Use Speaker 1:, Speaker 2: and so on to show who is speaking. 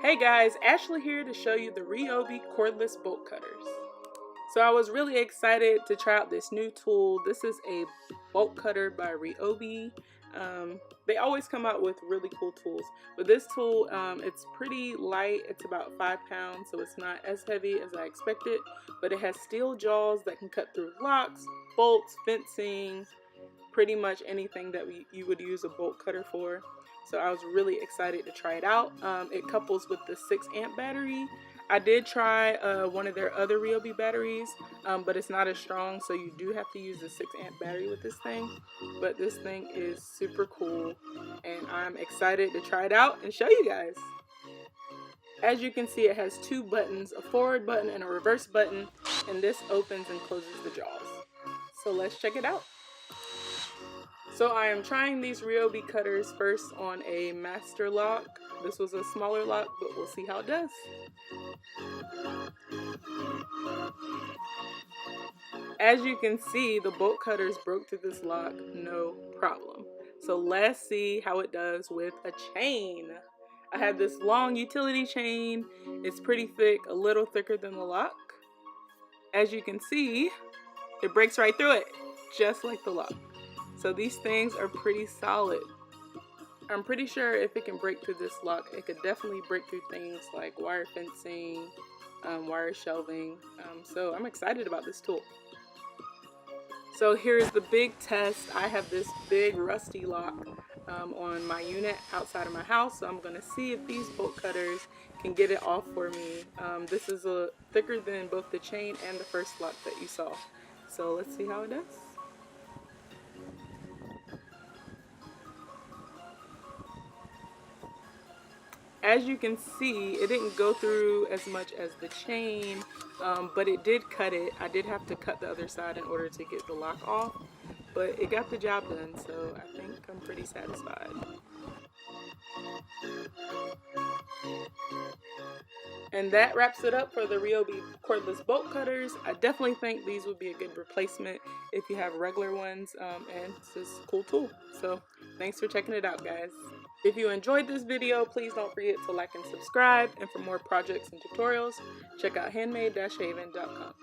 Speaker 1: Hey guys, Ashley here to show you the Ryobi cordless bolt cutters. So I was really excited to try out this new tool. This is a bolt cutter by Ryobi. They always come out with really cool tools, but this tool, it's pretty light. It's about 5 pounds, so it's not as heavy as I expected, but it has steel jaws that can cut through locks, bolts, fencing, pretty much anything that you would use a bolt cutter for. So I was really excited to try it out. It couples with the 6 amp battery. I did try one of their other Ryobi batteries, but it's not as strong, so you do have to use the 6 amp battery with this thing. But this thing is super cool, and I'm excited to try it out and show you guys. As you can see, it has 2 buttons, a forward button and a reverse button, and this opens and closes the jaws. So let's check it out. So I am trying these Ryobi cutters first on a master lock. This was a smaller lock, but we'll see how it does. As you can see, the bolt cutters broke through this lock, no problem. So let's see how it does with a chain. I have this long utility chain. It's pretty thick, a little thicker than the lock. As you can see, it breaks right through it, just like the lock. So these things are pretty solid. I'm pretty sure if it can break through this lock, it could definitely break through things like wire fencing, wire shelving. So I'm excited about this tool. So here's the big test. I have this big rusty lock on my unit outside of my house. So I'm gonna see if these bolt cutters can get it off for me. This is thicker than both the chain and the first lock that you saw. So let's see how it does. As you can see, it didn't go through as much as the chain, but it did cut it. I did have to cut the other side in order to get the lock off, but it got the job done, so I think I'm pretty satisfied. And that wraps it up for the Ryobi cordless bolt cutters. I definitely think these would be a good replacement if you have regular ones, and it's just a cool tool. So thanks for checking it out, guys. If you enjoyed this video, please don't forget to like and subscribe. And for more projects and tutorials, check out handmade-haven.com.